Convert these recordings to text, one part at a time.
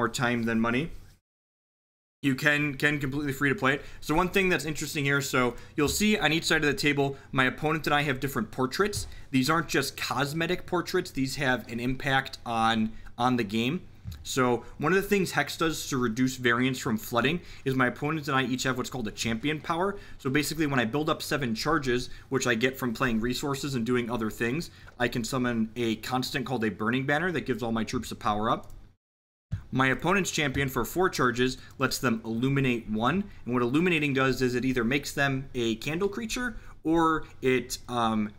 time than money. You can completely free to play it. So one thing that's interesting here, so you'll see on each side of the table, my opponent and I have different portraits. These aren't just cosmetic portraits. These have an impact on the game. So one of the things Hex does to reduce variance from flooding is my opponent and I each have what's called a champion power. So basically when I build up 7 charges, which I get from playing resources and doing other things, I can summon a constant called a Burning Banner that gives all my troops a power up. My opponent's champion for 4 charges lets them illuminate 1, and what illuminating does is it either makes them a candle creature or it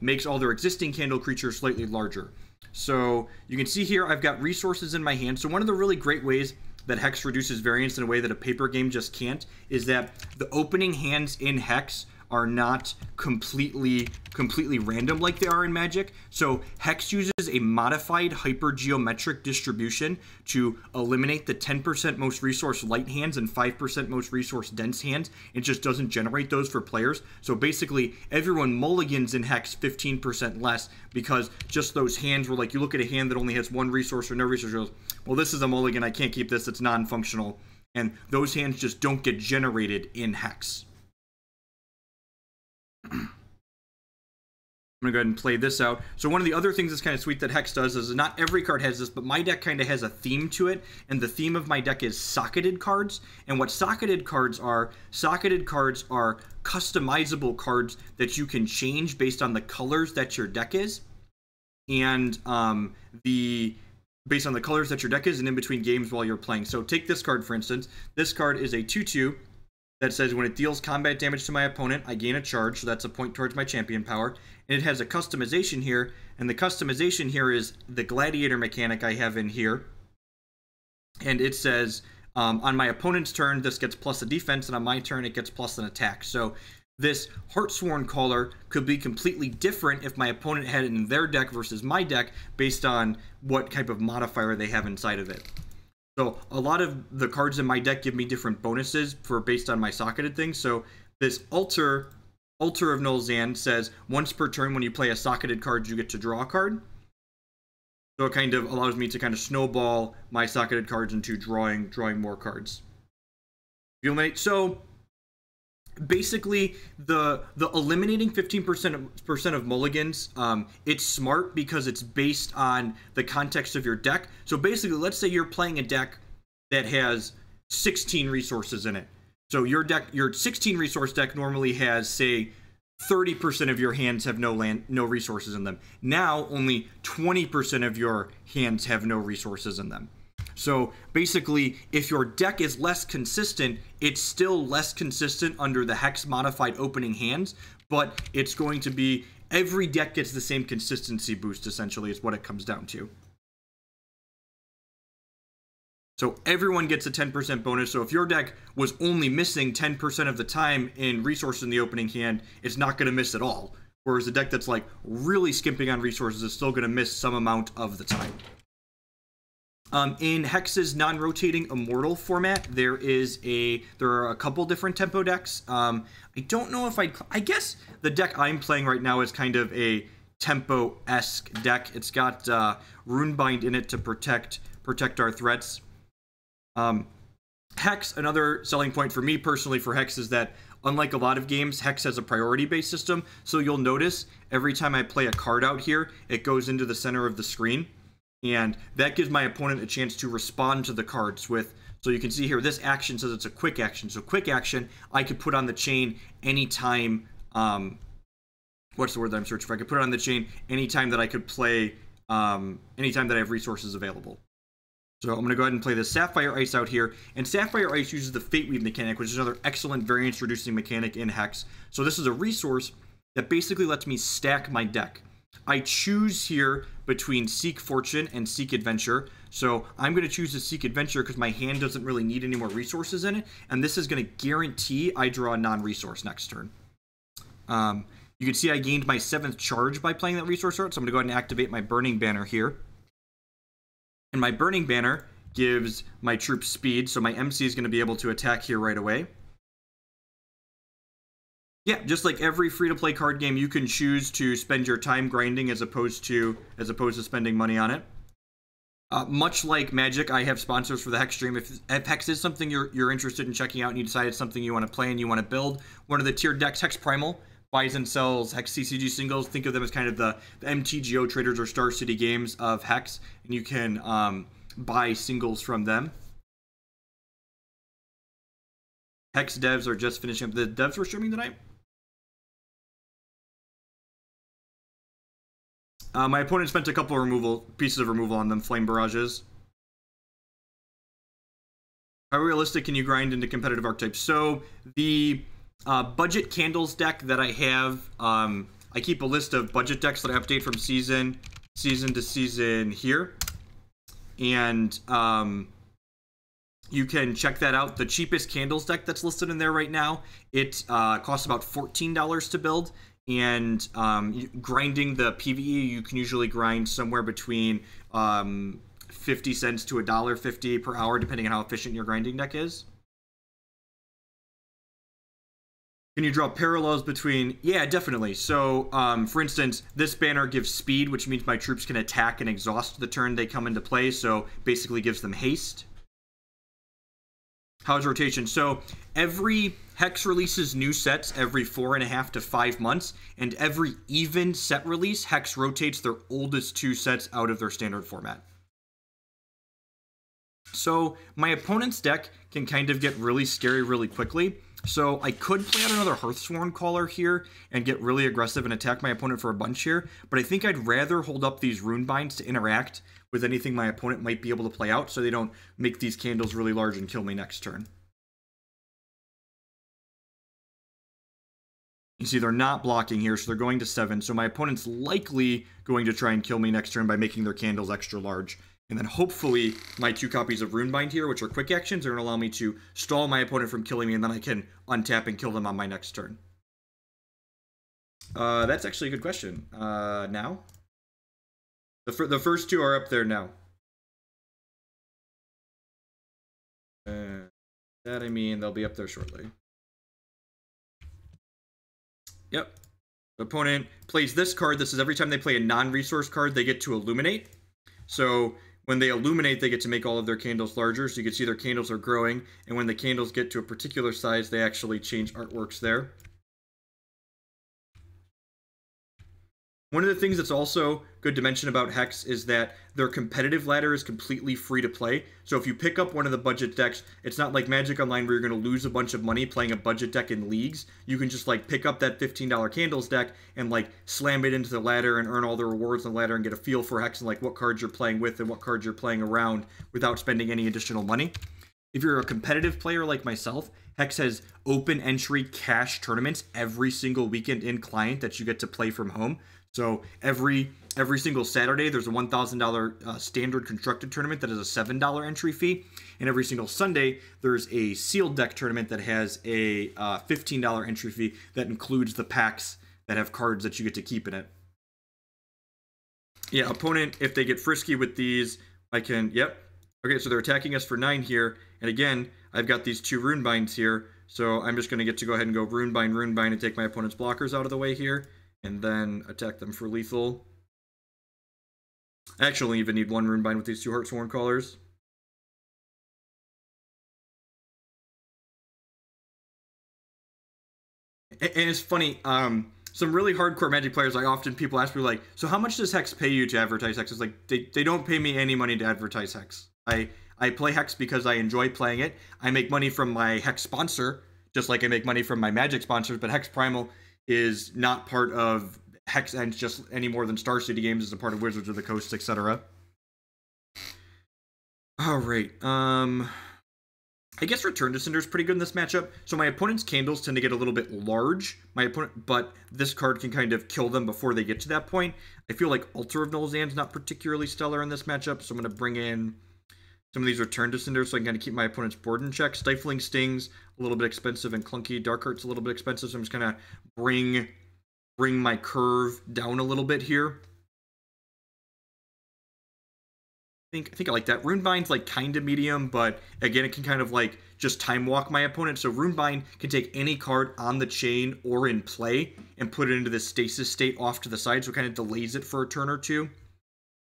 makes all their existing candle creatures slightly larger. So you can see here I've got resources in my hand. So one of the really great ways that Hex reduces variance in a way that a paper game just can't is that the opening hands in Hex are not completely random like they are in Magic. So Hex uses a modified hypergeometric distribution to eliminate the 10% most resource light hands and 5% most resource dense hands. It just doesn't generate those for players. So basically everyone mulligans in Hex 15% less because just those hands were like, you look at a hand that only has 1 resource or no resource, goes, well, this is a mulligan, I can't keep this, it's non-functional. And those hands just don't get generated in Hex. I'm gonna go ahead and play this out. So one of the other things that's kind of sweet that Hex does is not every card has this, but my deck kind of has a theme to it, and the theme of my deck is socketed cards. And what socketed cards are customizable cards that you can change based on the colors that your deck is, and based on the colors that your deck is, and in between games while you're playing. So take this card for instance. This card is a 2/2. That says when it deals combat damage to my opponent, I gain a charge, so that's a point towards my champion power. And it has a customization here, and the customization here is the gladiator mechanic I have in here. And it says, on my opponent's turn, this gets plus a defense, and on my turn, it gets plus an attack. So this Heartsworn Caller could be completely different if my opponent had it in their deck versus my deck, based on what type of modifier they have inside of it. So a lot of the cards in my deck give me different bonuses based on my socketed things. So this Altar of Nulzann says once per turn when you play a socketed card, you get to draw a card. So it kind of allows me to kind of snowball my socketed cards into drawing more cards. So basically the eliminating 15% of mulligans, it's smart because it's based on the context of your deck. So basically, let's say you're playing a deck that has 16 resources in it. So your 16 resource deck normally has, say, 30% of your hands have no resources in them. Now only 20% of your hands have no resources in them. So basically, if your deck is less consistent, it's still less consistent under the Hex modified opening hands, but it's going to be, every deck gets the same consistency boost, essentially, is what it comes down to. So everyone gets a 10% bonus. So if your deck was only missing 10% of the time in resources in the opening hand, it's not going to miss at all. Whereas a deck that's like really skimping on resources is still going to miss some amount of the time. In Hex's non-rotating Immortal format, there are a couple different tempo decks. I don't know if I guess the deck I'm playing right now is kind of a tempo-esque deck. It's got Runebind in it to protect our threats. Hex, another selling point for me personally for Hex is that unlike a lot of games, Hex has a priority-based system. So you'll notice every time I play a card out here, it goes into the center of the screen. And that gives my opponent a chance to respond to the cards with, so you can see here, this action says it's a quick action. So quick action, I could put on the chain anytime, what's the word that I'm searching for? I could put it on the chain anytime that I could play, anytime that I have resources available. So I'm going to go ahead and play the Sapphire Ice out here. And Sapphire Ice uses the Fate Weave mechanic, which is another excellent variance reducing mechanic in Hex. So this is a resource that basically lets me stack my deck. I choose here between Seek Fortune and Seek Adventure. So I'm going to choose the Seek Adventure because my hand doesn't really need any more resources in it. And this is going to guarantee I draw a non-resource next turn. You can see I gained my 7th charge by playing that resource art. So I'm going to go ahead and activate my Burning Banner here. And my Burning Banner gives my troops speed. So my Emsee is going to be able to attack here right away. Yeah, just like every free-to-play card game, you can choose to spend your time grinding as opposed to spending money on it. Much like Magic, I have sponsors for the Hex stream. If Hex is something you're interested in checking out and you decide it's something you want to play and you want to build, one of the tiered decks, Hex Primal, buys and sells Hex CCG singles. Think of them as kind of the MTGO traders or Star City games of Hex, and you can buy singles from them. Hex devs are just finishing up. The devs were streaming tonight. My opponent spent a couple pieces of removal on them, Flame Barrages. How realistic can you grind into competitive archetypes? So the budget candles deck that I have, I keep a list of budget decks that I update from season to season here. And you can check that out. The cheapest candles deck that's listed in there right now, it costs about $14 to build. And grinding the PvE, you can usually grind somewhere between 50 cents to $1.50 per hour, depending on how efficient your grinding deck is. Can you draw parallels between... Yeah, definitely. So, for instance, this banner gives speed, which means my troops can attack and exhaust the turn they come into play, so basically gives them haste. How's rotation? So every Hex releases new sets every 4.5 to 5 months, and every even set release, Hex rotates their oldest 2 sets out of their standard format. So my opponent's deck can kind of get really scary really quickly. So I could play out another Heartsworn Caller here and get really aggressive and attack my opponent for a bunch here, but I think I'd rather hold up these Runebinds to interact with anything my opponent might be able to play out so they don't make these candles really large and kill me next turn. You see they're not blocking here, so they're going to 7, so my opponent's likely going to try and kill me next turn by making their candles extra large. And then hopefully my 2 copies of Runebind here, which are quick actions, are going to allow me to stall my opponent from killing me, and then I can untap and kill them on my next turn. That's actually a good question. Now? The first 2 are up there now. That I mean, they'll be up there shortly. Yep. The opponent plays this card. This is every time they play a non-resource card, they get to illuminate. So when they illuminate, they get to make all of their candles larger. So you can see their candles are growing. And when the candles get to a particular size, they actually change artworks there. One of the things that's also good to mention about Hex is that their competitive ladder is completely free to play. So if you pick up one of the budget decks, it's not like Magic Online where you're going to lose a bunch of money playing a budget deck in leagues. You can just like pick up that $15 candles deck and like slam it into the ladder and earn all the rewards on the ladder and get a feel for Hex and like what cards you're playing with and what cards you're playing around without spending any additional money. If you're a competitive player like myself, Hex has open entry cash tournaments every single weekend in client that you get to play from home. So every single Saturday, there's a $1,000 standard constructed tournament that has a $7 entry fee. And every single Sunday, there's a sealed deck tournament that has a $15 entry fee that includes the packs that have cards that you get to keep in it. Yeah, opponent, if they get frisky with these, I can, yep. Okay, so they're attacking us for 9 here. And again, I've got these 2 Runebinds here. So I'm just going to get to go ahead and go Runebind, Runebind, and take my opponent's blockers out of the way here. And then attack them for lethal. I actually even need 1 Runebind with these 2 Heartsworn Callers. And it's funny, some really hardcore Magic players, people ask me like, so how much does Hex pay you to advertise Hex? It's like, they don't pay me any money to advertise Hex. I play Hex because I enjoy playing it. I make money from my Hex sponsor, just like I make money from my Magic sponsors, but Hex Primal is not part of Hex Ends just any more than Star City Games is a part of Wizards of the Coast, etc. Alright, I guess Return to Cinder is pretty good in this matchup. So my opponent's candles tend to get a little bit large, but this card can kind of kill them before they get to that point. I feel like Altar of Nulzann is not particularly stellar in this matchup, so I'm going to bring in some of these Return to Cinder so I can kind of keep my opponent's board in check. Stifling Sting's a little bit expensive and clunky. Darkheart's a little bit expensive, so I'm just going to bring my curve down a little bit here. I think I like that. Runebind's like kind of medium, but again, it can kind of like just time walk my opponent. So Runebind can take any card on the chain or in play and put it into this stasis state off to the side, so it kind of delays it for a turn or 2.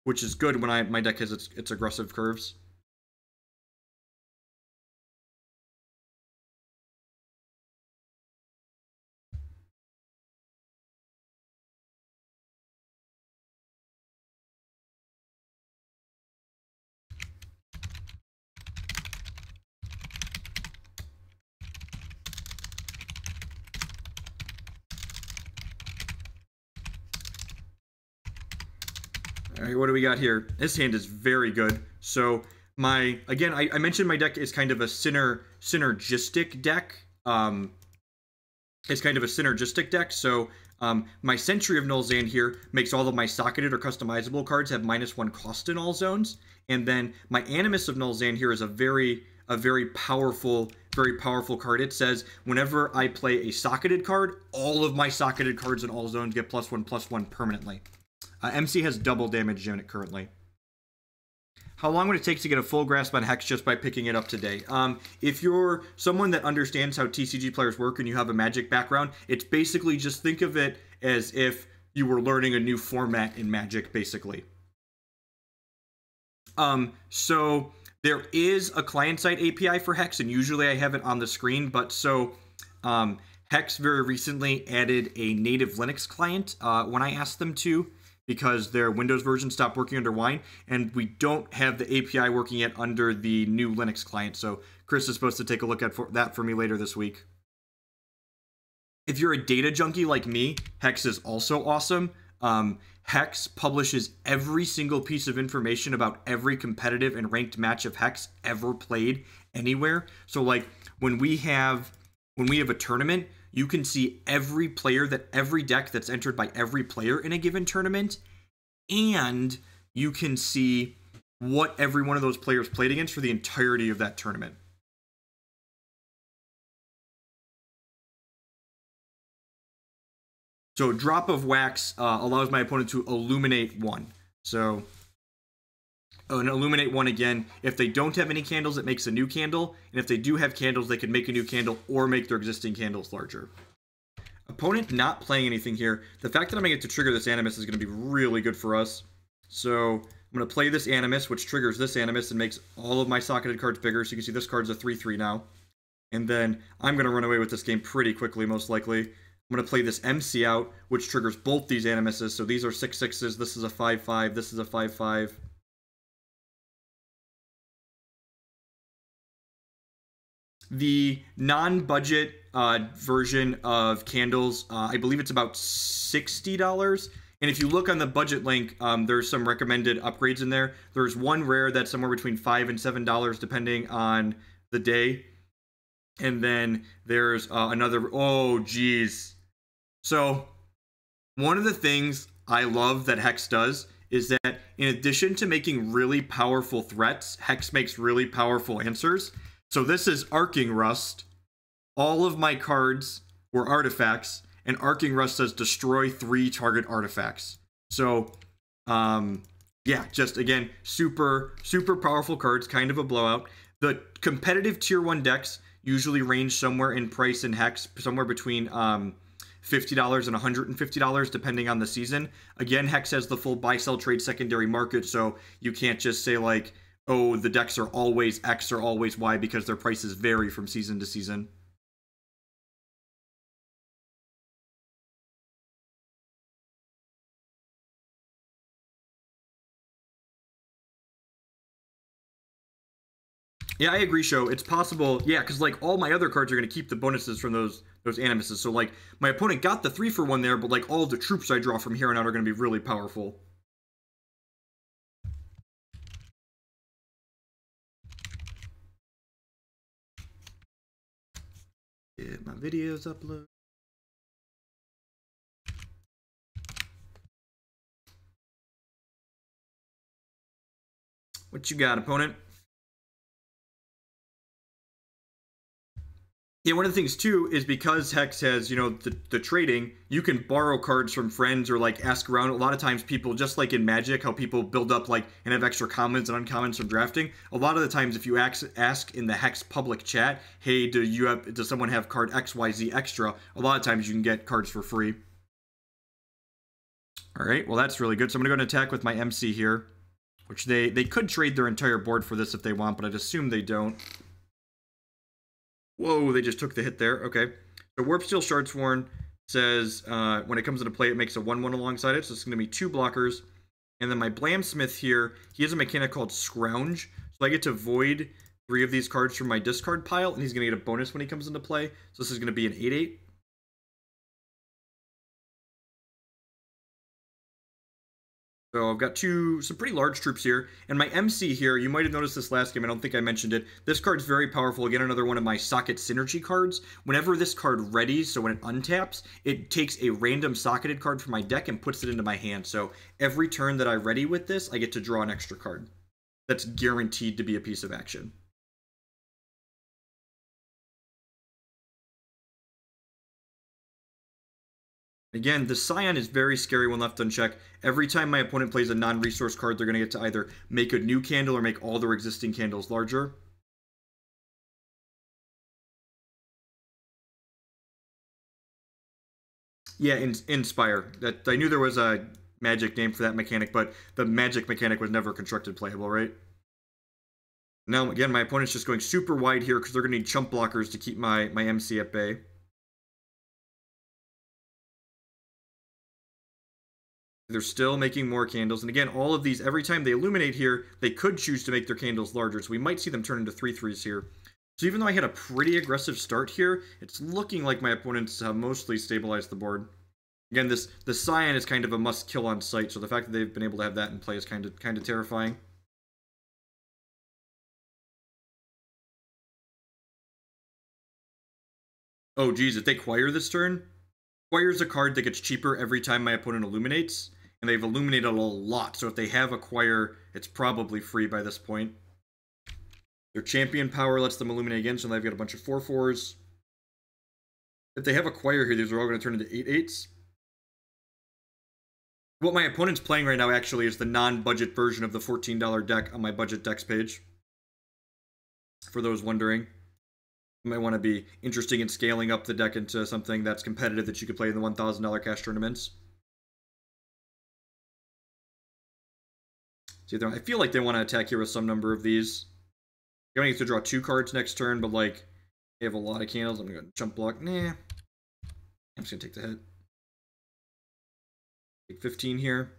which is good when my deck has its aggressive curves. All right, what do we got here? This hand is very good. So again, I mentioned my deck is kind of a synergistic deck. It's kind of a synergistic deck. So my Sentry of Nulzann here makes all of my socketed or customizable cards have -1 cost in all zones. And then my Animus of Nulzann here is a very powerful card. It says whenever I play a socketed card, all of my socketed cards in all zones get +1/+1 permanently. Emsee has double damage in it currently. How long would it take to get a full grasp on Hex just by picking it up today? If you're someone that understands how TCG players work and you have a Magic background, it's basically just think of it as if you were learning a new format in Magic, basically. So there is a client-side API for Hex, and usually I have it on the screen, but so Hex very recently added a native Linux client when I asked them to, because their Windows version stopped working under Wine, and we don't have the API working yet under the new Linux client. So Chris is supposed to take a look at that for me later this week. If you're a data junkie like me, Hex is also awesome. Hex publishes every single piece of information about every competitive and ranked match of Hex ever played anywhere. So like when we have a tournament, you can see every deck that's entered by every player in a given tournament, and you can see what every one of those players played against for the entirety of that tournament. So Drop of Wax allows my opponent to illuminate 1. So an illuminate 1 again. If they don't have any candles, it makes a new candle. And if they do have candles, they can make a new candle or make their existing candles larger. Opponent not playing anything here. The fact that I'm going to get to trigger this Animus is going to be really good for us. So I'm going to play this Animus, which triggers this Animus and makes all of my socketed cards bigger. So you can see this card's a 3/3 now. And then I'm going to run away with this game pretty quickly, most likely. I'm going to play this Emsee out, which triggers both these Animuses. So these are 6/6s. This is a 5/5. This is a 5/5. The non-budget version of candles, I believe it's about $60. And if you look on the budget link, there's some recommended upgrades in there. There's one rare that's somewhere between $5 and $7, depending on the day. And then there's another, oh geez. So one of the things I love that Hex does is that in addition to making really powerful threats, Hex makes really powerful answers. So this is Arcing Rust. All of my cards were artifacts, and Arcing Rust says destroy 3 target artifacts. So, yeah, just again, super powerful cards, kind of a blowout. The competitive tier 1 decks usually range somewhere in price in Hex, somewhere between $50 and $150, depending on the season. Again, Hex has the full buy, sell, trade secondary market, so you can't just say like, oh, the decks are always X or always Y, because their prices vary from season to season. Yeah, I agree, Sho. It's possible, yeah, because like all my other cards are going to keep the bonuses from those Animuses. So like my opponent got the 3-for-1 there, but like all the troops I draw from here on out are going to be really powerful. Get my videos uploaded. What you got, opponent? Yeah, one of the things too is because Hex has, you know, the trading, you can borrow cards from friends or like ask around. A lot of times people, just like in Magic, how people build up like and have extra commons and uncommons from drafting. A lot of the times if you ask in the Hex public chat, hey, does someone have card XYZ extra? A lot of times you can get cards for free. All right, well, that's really good. So I'm going to go and attack with my Emsee here, which they could trade their entire board for this if they want, but I'd assume they don't. Whoa, they just took the hit there. Okay. So Warpsteel Shardsworn says when it comes into play, it makes a 1/1 alongside it. So it's going to be 2 blockers. And then my Blamsmith here, he has a mechanic called Scrounge. So I get to void 3 of these cards from my discard pile, and he's going to get a bonus when he comes into play. So this is going to be an 8/8. So I've got some pretty large troops here. And my Emsee here, you might have noticed this last game, I don't think I mentioned it. This card's very powerful. Again, another one of my socket synergy cards. Whenever this card readies, so when it untaps, it takes a random socketed card from my deck and puts it into my hand. So every turn that I ready with this, I get to draw an extra card. That's guaranteed to be a piece of action. Again, the Scion is very scary when left unchecked. Every time my opponent plays a non-resource card, they're going to get to either make a new candle or make all their existing candles larger. Yeah, Inspire. That I knew there was a magic name for that mechanic, but the magic mechanic was never constructed playable, right? Now, again, my opponent's just going super wide here because they're going to need chump blockers to keep my Emsee at bay. They're still making more candles. And again, all of these, every time they illuminate here, they could choose to make their candles larger. So we might see them turn into 3/3s here. So even though I had a pretty aggressive start here, it's looking like my opponents have mostly stabilized the board. Again, the Scion is kind of a must-kill on sight, so the fact that they've been able to have that in play is kind of terrifying. Oh, geez, if they Choir this turn, Choir is a card that gets cheaper every time my opponent illuminates, and they've illuminated a lot, so if they have a Choir, it's probably free by this point. Their champion power lets them illuminate again, so they've got a bunch of 4/4s. If they have a Choir here, these are all going to turn into 8/8s. What my opponent's playing right now, actually, is the non-budget version of the $14 deck on my budget decks page. For those wondering. You might want to be interested in scaling up the deck into something that's competitive that you could play in the $1,000 cash tournaments. See, I feel like they want to attack here with some number of these. You're going to get to draw 2 cards next turn, but like, they have a lot of candles. I'm going to jump block. Nah. I'm just going to take the hit. Take 15 here.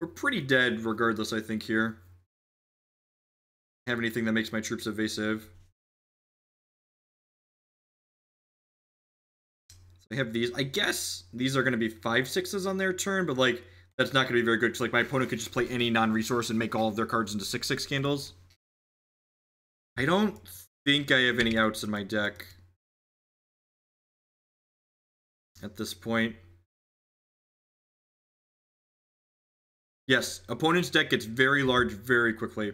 We're pretty dead regardless, I think, here. Have anything that makes my troops evasive. So I have these. I guess these are going to be 5/6s on their turn, but like that's not going to be very good because like my opponent could just play any non-resource and make all of their cards into 6/6 candles. I don't think I have any outs in my deck at this point. Yes, opponent's deck gets very large very quickly.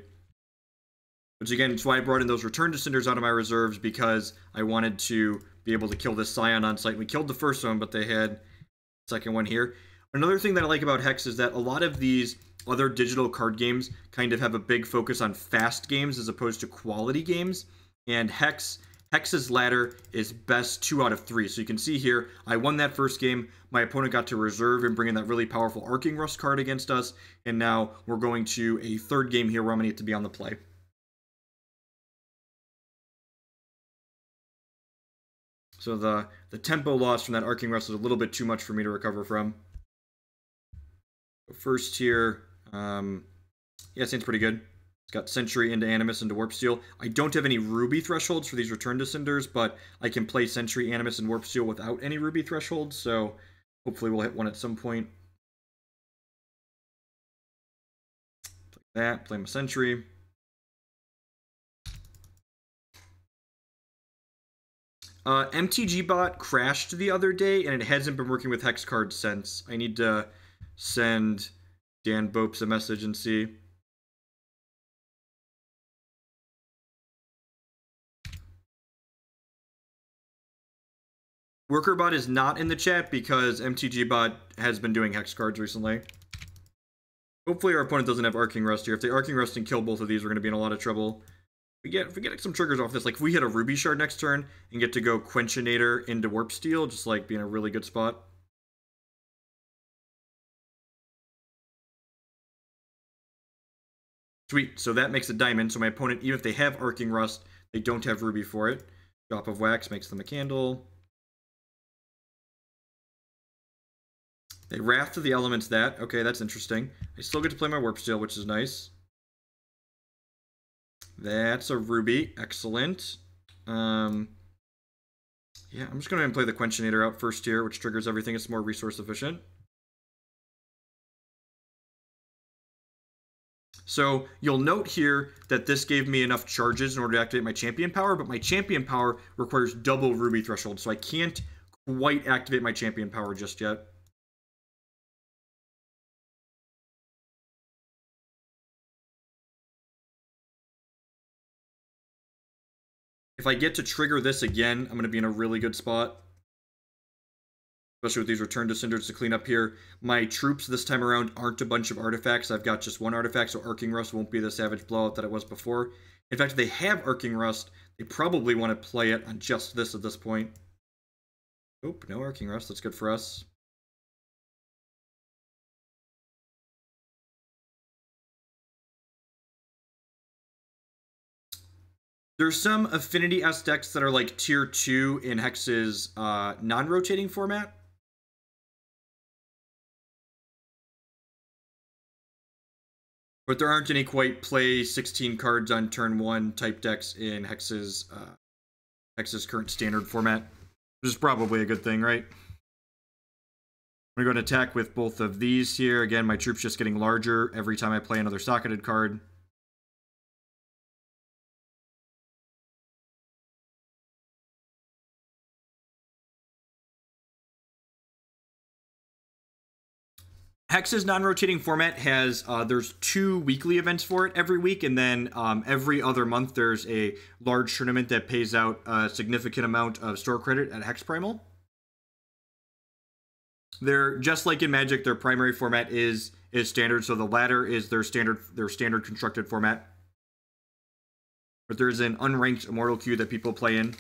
Which again, it's why I brought in those Return to Cinders out of my reserves, because I wanted to be able to kill this Scion on sight. We killed the first one, but they had the second one here. Another thing that I like about Hex is that a lot of these other digital card games kind of have a big focus on fast games as opposed to quality games. And Hex's ladder is best 2 out of 3. So you can see here, I won that first game. My opponent got to reserve and bring in that really powerful Arcing Rust card against us. And now we're going to a third game here where I'm going to get to be on the play. So the tempo loss from that Arcing Rust is a little bit too much for me to recover from. So first here, yeah, seems pretty good. It's got Sentry into Animus into Warpsteel. I don't have any Ruby thresholds for these Return to Cinders, but I can play Sentry, Animus, and Warpsteel without any Ruby thresholds, so hopefully we'll hit one at some point. Play that, play my Sentry. MTG bot crashed the other day, and it hasn't been working with Hex cards since. I need to send Dan Bopes a message and see. WorkerBot is not in the chat because MTGBot has been doing Hex cards recently. Hopefully our opponent doesn't have Arcing Rust here. If they Arcing Rust and kill both of these, we're going to be in a lot of trouble. if we get some triggers off this, like if we hit a Ruby Shard next turn and get to go Quenchinator into Warpsteel, just like being a really good spot. Sweet, so that makes a diamond, so my opponent, even if they have Arcing Rust, they don't have Ruby for it. Drop of Wax makes them a candle. They Wrath to the Elements that. Okay, that's interesting. I still get to play my Warpsteel, which is nice. That's a Ruby. Excellent. Yeah, I'm just going to play the Quenchinator out first here, which triggers everything. It's more resource efficient. So you'll note here that this gave me enough charges in order to activate my champion power, but my champion power requires double Ruby threshold, so I can't quite activate my champion power just yet. If I get to trigger this again, I'm going to be in a really good spot. Especially with these Return to Cinders to clean up here. My troops this time around aren't a bunch of artifacts. I've got just one artifact, so Arcing Rust won't be the Savage Blowout that it was before. In fact, if they have Arcing Rust, they probably want to play it on just this at this point. Oop, no Arcing Rust. That's good for us. There's some Affinity S decks that are like tier 2 in Hex's non-rotating format. But there aren't any quite play 16 cards on turn 1 type decks in Hex's current standard format. Which is probably a good thing, right? I'm going to go and attack with both of these here. Again, my troops just getting larger every time I play another socketed card. Hex's non-rotating format has, there's 2 weekly events for it every week, and then every other month there's a large tournament that pays out a significant amount of store credit at Hex Primal. They're, just like in Magic, their primary format is standard, so the ladder is their standard constructed format. But there's an unranked Immortal queue that people play in,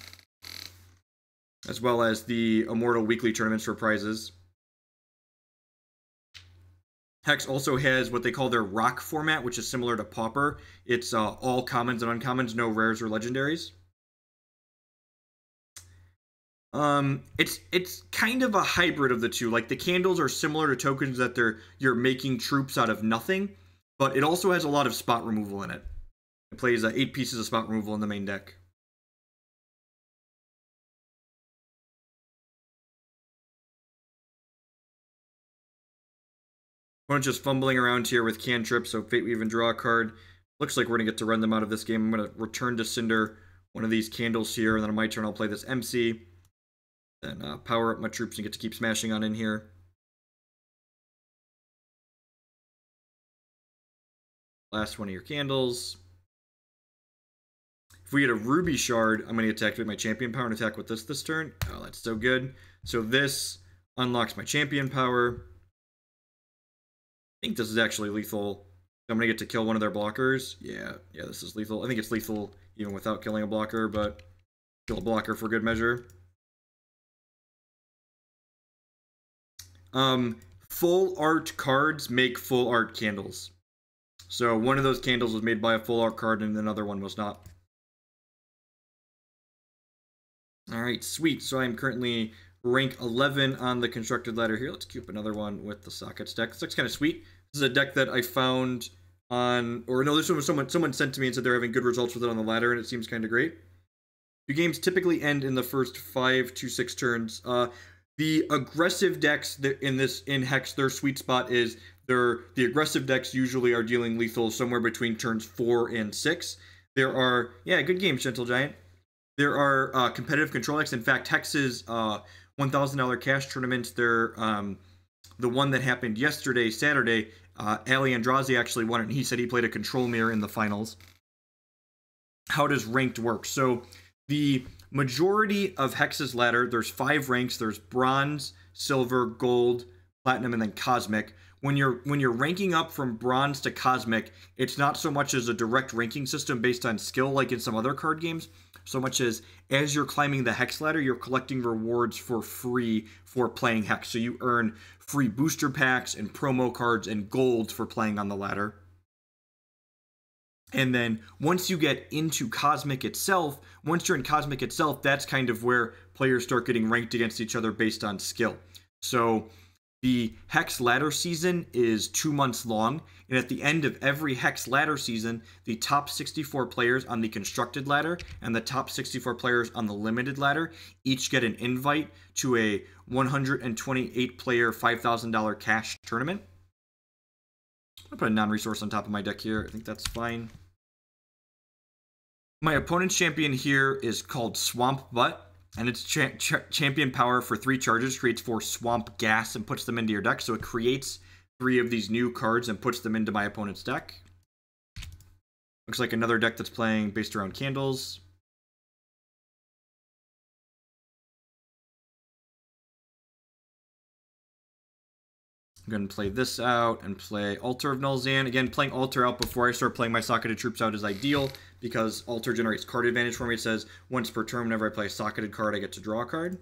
as well as the Immortal weekly tournaments for prizes. Hex also has what they call their Rock format, which is similar to Pauper. It's all commons and uncommons, no rares or legendaries. It's kind of a hybrid of the two. Like, the candles are similar to tokens that you're making troops out of nothing, but it also has a lot of spot removal in it. It plays 8 pieces of spot removal in the main deck. Opponent just fumbling around here with cantrips, so Fate Weave and draw a card. Looks like we're going to get to run them out of this game. I'm going to return to Cinder one of these candles here, and then on my turn I'll play this Emsee. Then power up my troops and get to keep smashing on in here. Last one of your candles. If we get a Ruby Shard, I'm going to attack with my champion power and attack with this turn. Oh, that's so good. So this unlocks my champion power. I think this is actually lethal. I'm going to get to kill one of their blockers. Yeah, this is lethal. I think it's lethal even without killing a blocker, but kill a blocker for good measure. Full art cards make full art candles. So one of those candles was made by a full art card and another one was not. Alright, sweet. So I'm currently rank 11 on the constructed ladder here. Let's queue up another one with the sockets deck. This looks kind of sweet. This is a deck that I found on, or no, this one was someone sent to me and said they're having good results with it on the ladder, and it seems kind of great. Your games typically end in the first 5 to 6 turns. The aggressive decks in Hex, their sweet spot is the aggressive decks usually are dealing lethal somewhere between turns 4 and 6. There are, yeah, good game, Gentle Giant. There are competitive control decks. In fact, Hex's $1,000 cash tournaments, they're the one that happened yesterday, Saturday, Ali Andrazi actually won it, and he said he played a control mirror in the finals. How does ranked work? So the majority of Hex's ladder, there's 5 ranks. There's bronze, silver, gold, platinum, and then cosmic. when you're ranking up from bronze to cosmic, it's not so much as a direct ranking system based on skill like in some other card games, so much as you're climbing the hex ladder, you're collecting rewards for free for playing hex. So you earn free booster packs and promo cards and golds for playing on the ladder. And then once you get into Cosmic itself, once you're in Cosmic itself, that's kind of where players start getting ranked against each other based on skill. So the Hex ladder season is 2 months long, and at the end of every Hex ladder season, the top 64 players on the constructed ladder and the top 64 players on the limited ladder each get an invite to a 128 player $5,000 cash tournament. I'll put a non-resource on top of my deck here. I think that's fine. My opponent's champion here is called Swamp Butt, and its champion power for 3 charges creates 4 Swamp Gas and puts them into your deck. So it creates 3 of these new cards and puts them into my opponent's deck. Looks like another deck that's playing based around candles. I'm going to play this out and play Altar of Nulzann. Again, playing Altar out before I start playing my Socketed Troops out is ideal because Altar generates card advantage for me. It says once per turn, whenever I play a Socketed card, I get to draw a card.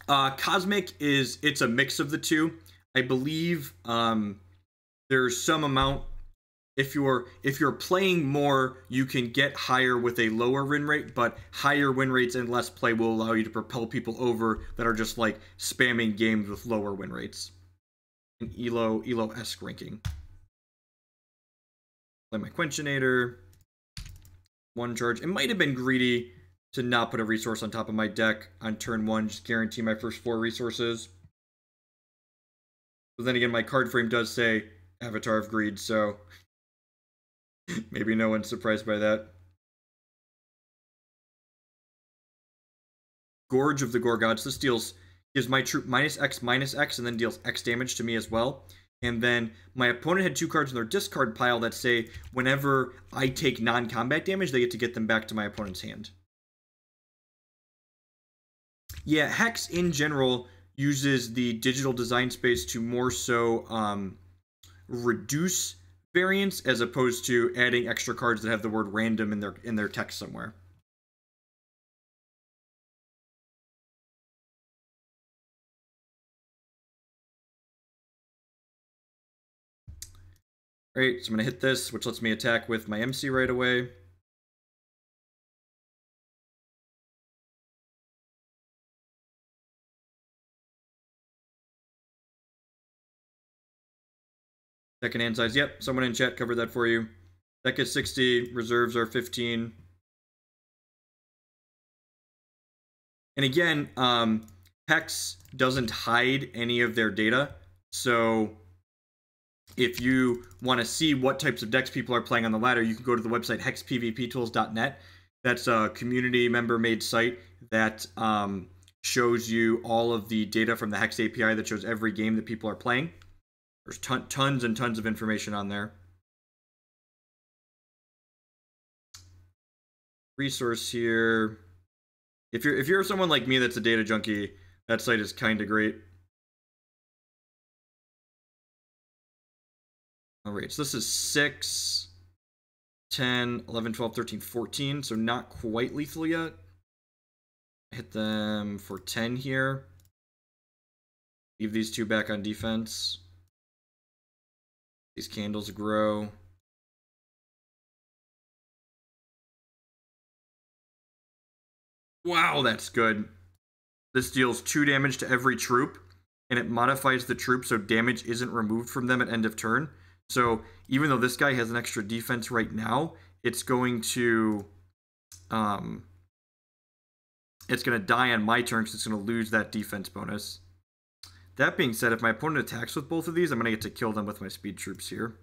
Cosmic it's a mix of the two. I believe there's some amount. If you're playing more, you can get higher with a lower win rate, but higher win rates and less play will allow you to propel people over that are just like spamming games with lower win rates. An Elo-esque ranking. Play my Quenchinator. 1 charge. It might have been greedy to not put a resource on top of my deck on turn 1, just guarantee my first 4 resources. But then again, my card frame does say Avatar of Greed, so maybe no one's surprised by that. Gorge of the Gorgods. This gives my troop -X and then deals X damage to me as well. And then my opponent had 2 cards in their discard pile that say whenever I take non-combat damage, they get to get them back to my opponent's hand. Yeah, Hex in general uses the digital design space to more so reduce variance as opposed to adding extra cards that have the word random in their text somewhere. Alright, so I'm going to hit this, which lets me attack with my Emsee right away. Second hand size. Yep, someone in chat covered that for you. Deck is 60, reserves are 15. And again, Hex doesn't hide any of their data. So if you want to see what types of decks people are playing on the ladder, you can go to the website hexpvptools.net. That's a community member made site that shows you all of the data from the Hex API that shows every game that people are playing. There's tons and tons of information on there. Resource here. If you're someone like me that's a data junkie, that site is kind of great. Alright, so this is 6, 10, 11, 12, 13, 14, so not quite lethal yet. Hit them for 10 here. Leave these 2 back on defense. These candles grow. Wow, that's good. This deals 2 damage to every troop, and it modifies the troop so damage isn't removed from them at end of turn. So even though this guy has an extra defense right now, it's going to die on my turn because it's going to lose that defense bonus. That being said, if my opponent attacks with both of these, I'm going to get to kill them with my speed troops here.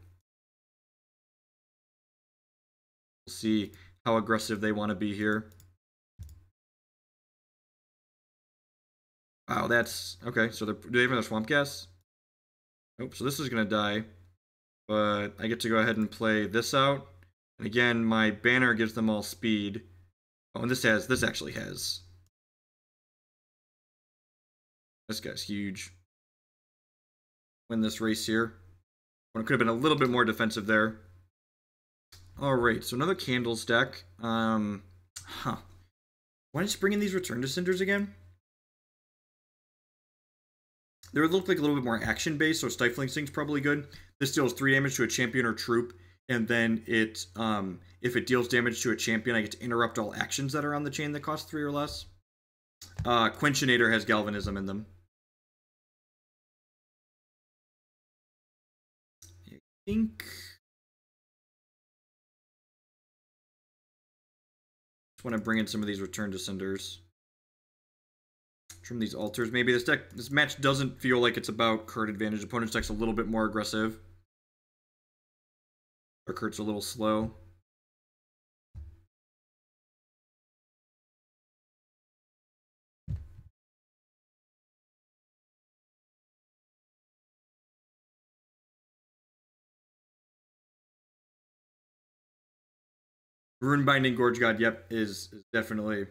We'll see how aggressive they want to be here. Wow, that's... Okay, so do they have another Swamp Gas? Nope, so this is going to die. But I get to go ahead and play this out. And again, my banner gives them all speed. Oh, and this actually has This guy's huge. Win this race here. When it could have been a little bit more defensive there. Alright, so another Candles deck. Why don't you bring in these Return to Cinders again? They would look like a little bit more action-based, so Stifling Sting's probably good. This deals 3 damage to a champion or troop, and then it, if it deals damage to a champion, I get to interrupt all actions that are on the chain that cost 3 or less. Quenchinator has Galvanism in them. I think... just want to bring in some of these Return to Cinders. Trim these altars. Maybe this match doesn't feel like it's about card advantage. Opponent's deck's a little bit more aggressive. Our Kurt's a little slow. Runebind and Gorge God, yep, is definitely...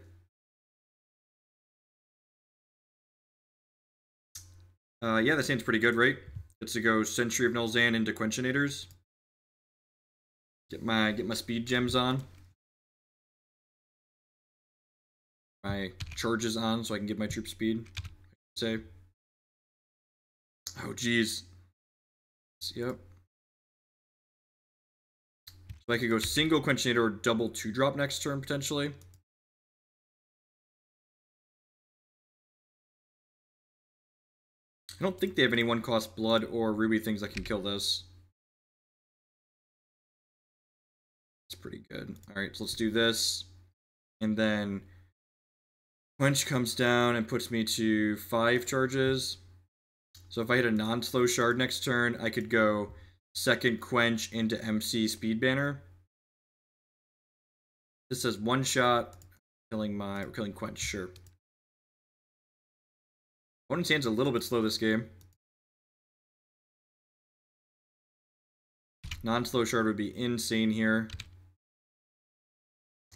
yeah, that seems pretty good, right? Gets to go Sentry of Nulzann into Quenchinators. Get my speed gems on. My charges on so I can get my troop speed. Say. Oh geez. Yep. So I could go single Quenchinator or double 2-drop next turn potentially. I don't think they have any 1-cost blood or ruby things that can kill this. It's pretty good. Alright, so let's do this. And then Quench comes down and puts me to 5 charges. So if I hit a non-slow shard next turn, I could go second Quench into Emsee Speed Banner. This says 1 shot. We're killing Quench, sure. Opponent's hand's a little bit slow this game. Non-slow shard would be insane here.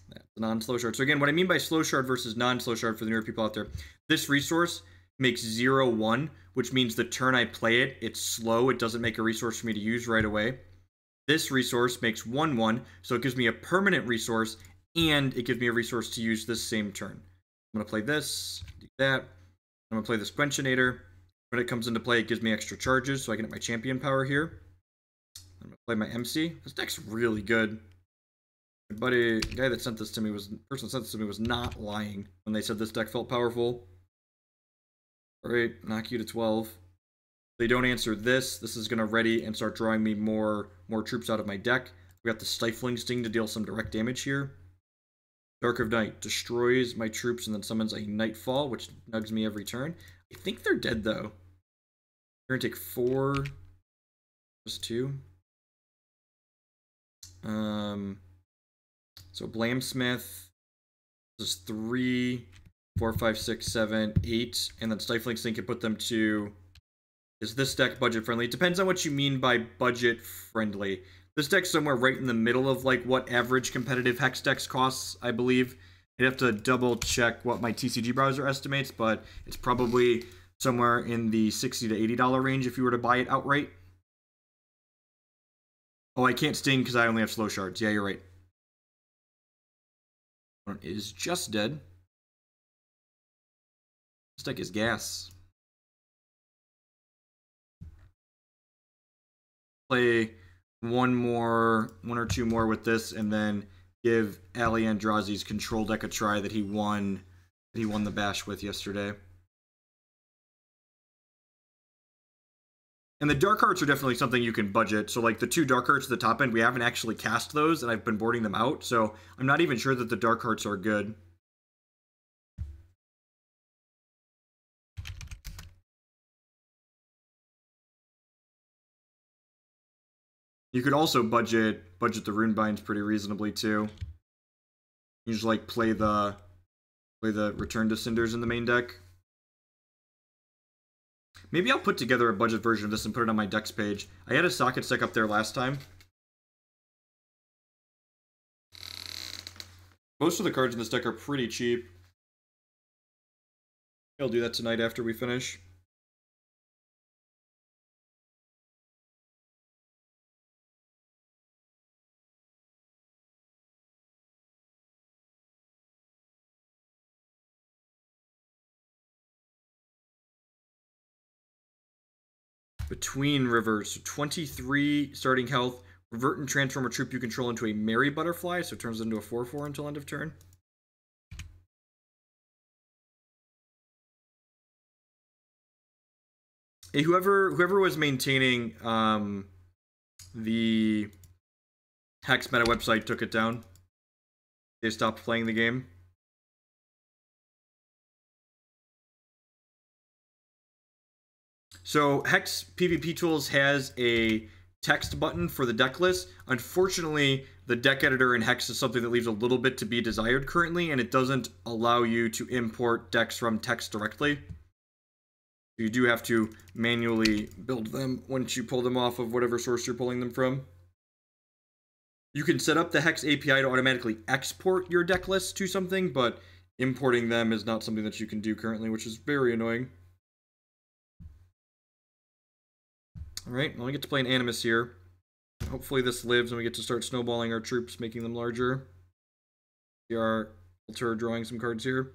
That's a non-slow shard. So again, what I mean by slow shard versus non-slow shard for the newer people out there, this resource makes 0/1, which means the turn I play it, it's slow. It doesn't make a resource for me to use right away. This resource makes 1/1, so it gives me a permanent resource, and it gives me a resource to use this same turn. I'm going to play this, do that. I'm going to play this Quenchinator. When it comes into play, it gives me extra charges, so I can get my champion power here. I'm going to play my Emsee. This deck's really good. My buddy, the guy that sent this to me the person that sent this to me was not lying when they said this deck felt powerful. Alright, knock you to 12. If they don't answer this, this is going to ready and start drawing me more troops out of my deck. We got the Stifling Sting to deal some direct damage here. Dark of Night destroys my troops and then summons a Nightfall, which nugs me every turn. I think they're dead, though. We're going to take 4 plus 2. So Blamsmith. This is 3, 4, 5, 6, 7, 8. And then Stifling Sting can put them to... Is this deck budget friendly? It depends on what you mean by budget friendly. This deck's somewhere right in the middle of like what average competitive Hex decks costs, I believe. I'd have to double check what my TCG browser estimates, but it's probably somewhere in the $60 to $80 range if you were to buy it outright. Oh, I can't Sting because I only have slow shards. Yeah, you're right. One is just dead. This deck is gas. Play one or two more with this, and then give Ali Andrazi's control deck a try that he won the bash with yesterday. And the Dark Hearts are definitely something you can budget. So like the 2 Dark Hearts at the top end, we haven't actually cast those, and I've been boarding them out, so I'm not even sure that the Dark Hearts are good. You could also budget the Runebinds pretty reasonably too. You just like play the Return to Cinders in the main deck. Maybe I'll put together a budget version of this and put it on my decks page. I had a socket deck up there last time. Most of the cards in this deck are pretty cheap. I'll do that tonight after we finish. Between rivers, so 23 starting health. Revert and transform a troop you control into a Merry Butterfly, so it turns into a 4/4 until end of turn. Hey, whoever was maintaining the Hex meta website took it down. They stopped playing the game. So Hex PvP Tools has a text button for the deck list. Unfortunately, the deck editor in Hex is something that leaves a little bit to be desired currently, and it doesn't allow you to import decks from text directly. You do have to manually build them once you pull them off of whatever source you're pulling them from. You can set up the Hex API to automatically export your deck list to something, but importing them is not something that you can do currently, which is very annoying. Alright, well, I get to play an Animus here. Hopefully this lives and we get to start snowballing our troops, making them larger. We are Altar drawing some cards here.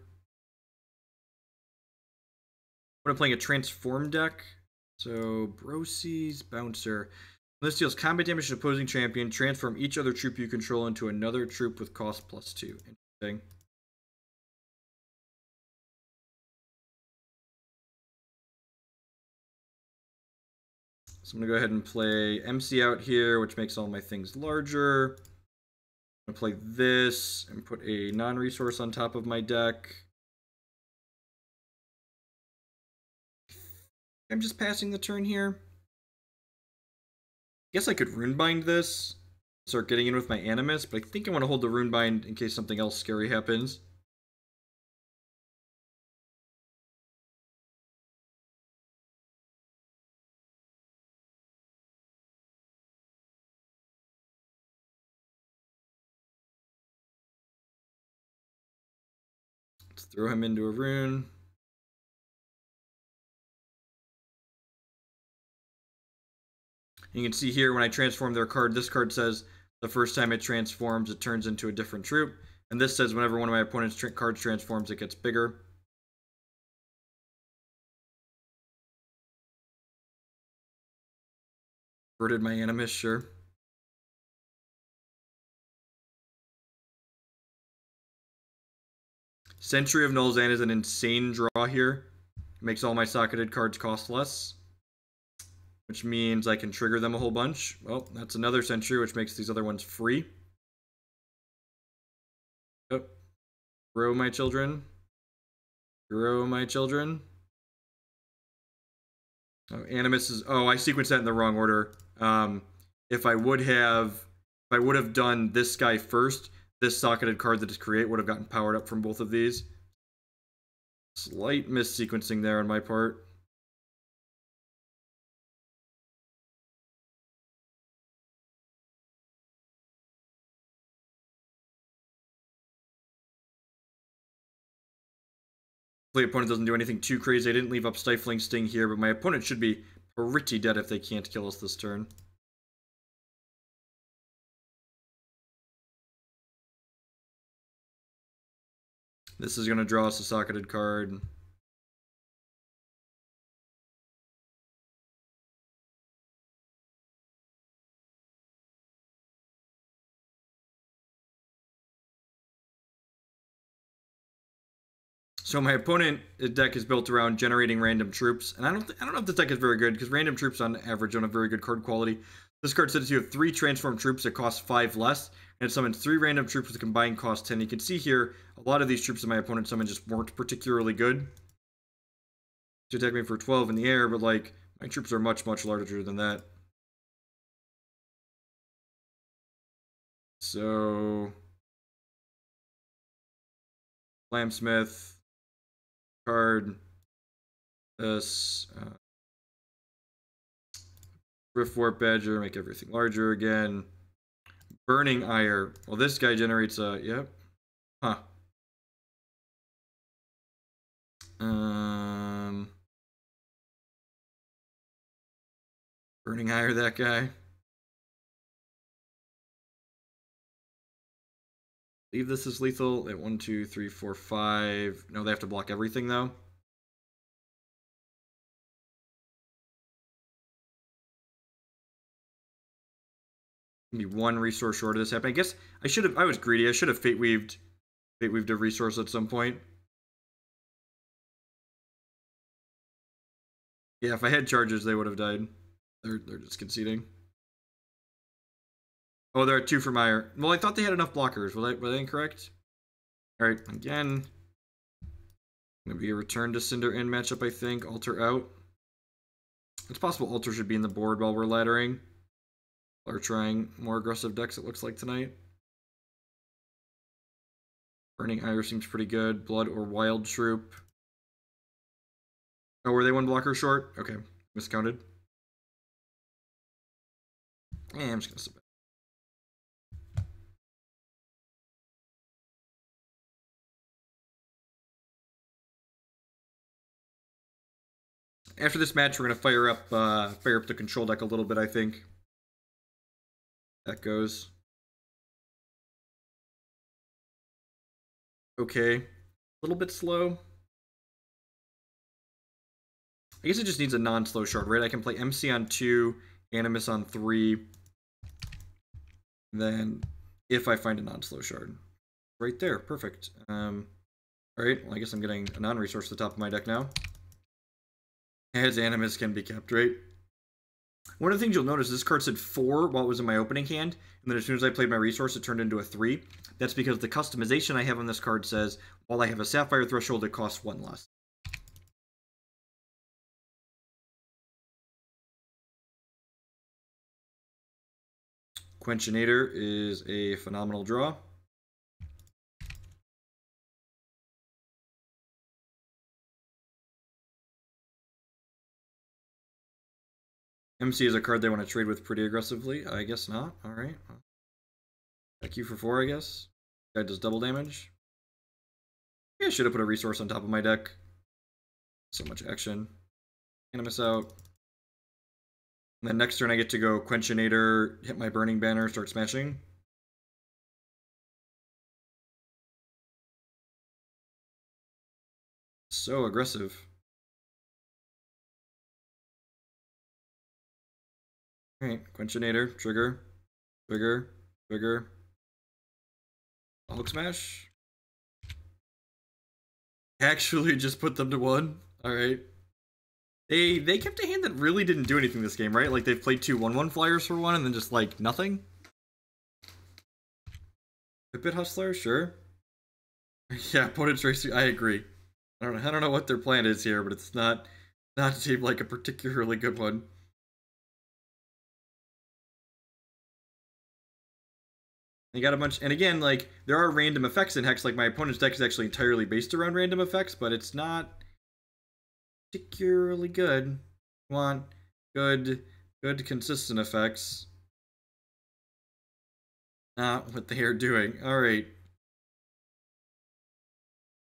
I'm playing a transform deck. So, Brosie's Bouncer. When this deals combat damage to opposing champion, transform each other troop you control into another troop with cost +2. Interesting. So I'm going to go ahead and play Emsee out here, which makes all my things larger. I'm going to play this and put a non-resource on top of my deck. I'm just passing the turn here. I guess I could Runebind this, start getting in with my Animus, but I think I want to hold the Runebind in case something else scary happens. Let's throw him into a rune. You can see here when I transform their card, this card says the first time it transforms, it turns into a different troop. And this says whenever one of my opponent's cards transforms, it gets bigger. Converted my Animus, sure. Sentry of Nulzann is an insane draw here. It makes all my socketed cards cost less, which means I can trigger them a whole bunch. Well, that's another Sentry, which makes these other ones free. Oh. Grow my children. Grow my children. Oh, Animus is... Oh, I sequenced that in the wrong order. If I would have done this guy first, this socketed card that is create would have gotten powered up from both of these. Slight missequencing there on my part. The opponent doesn't do anything too crazy. I didn't leave up Stifling Sting here, but my opponent should be pretty dead if they can't kill us this turn. This is going to draw us a socketed card. So my opponent deck is built around generating random troops, and I don't know if this deck is very good because random troops on average don't have very good card quality. This card says you have 3 transformed troops that cost 5 less, and it summons 3 random troops with a combined cost 10. You can see here a lot of these troops that my opponent summoned just weren't particularly good to attack me for 12 in the air, but like my troops are much larger than that. So Blamsmith. Card this Riftwarp Badger, make everything larger again. Burning Ire. Well, this guy generates a yep. Huh. Burning Ire that guy. Leave this is lethal at 1, 2, 3, 4, 5. No, they have to block everything though. Maybe one resource short of this happening. I guess I was greedy. I should have Fate Weaved a resource at some point. Yeah, if I had charges, they would have died. They're just conceding. Oh, there are 2 from Ire. Well, I thought they had enough blockers. Were they incorrect? All right, again. Gonna be a return to Cinder in matchup, I think. Altar out. It's possible Altar should be in the board while we're laddering. Or trying more aggressive decks, it looks like, tonight. Burning Ire seems pretty good. Blood or Wild Troop. Oh, were they 1 blocker short? Okay, miscounted. Yeah, I'm just gonna sit back. After this match, we're gonna fire up the control deck a little bit, I think. That goes. Okay. A little bit slow. I guess it just needs a non-slow shard, right? I can play Emsee on 2, Animus on 3. And then, if I find a non-slow shard. Right there, perfect. Alright, well, I guess I'm getting a non-resource at the top of my deck now. As Animus can be kept, right? One of the things you'll notice, this card said 4 while it was in my opening hand, and then as soon as I played my resource, it turned into a 3. That's because the customization I have on this card says, while I have a Sapphire threshold, it costs 1 less. Quenchinator is a phenomenal draw. Emsee is a card they want to trade with pretty aggressively. I guess not. Alright. Thank you for 4, I guess. Guy does double damage. Yeah, I should have put a resource on top of my deck. So much action. Animus out. And then next turn I get to go Quenchinator, hit my Burning Banner, start smashing. So aggressive. Alright, Quenchinator, trigger, trigger, trigger. Hulk smash. Actually just put them to 1. Alright. They kept a hand that really didn't do anything this game, right? Like they've played 2 1/1 flyers for 1 and then just like nothing. Pipit Hustler, sure. Yeah, opponent's racing. I agree. I don't know what their plan is here, but it's not seem like a particularly good one. You got a bunch, and again, like there are random effects in Hex. Like my opponent's deck is actually entirely based around random effects, but it's not particularly good. Want good consistent effects. Not what they are doing. All right.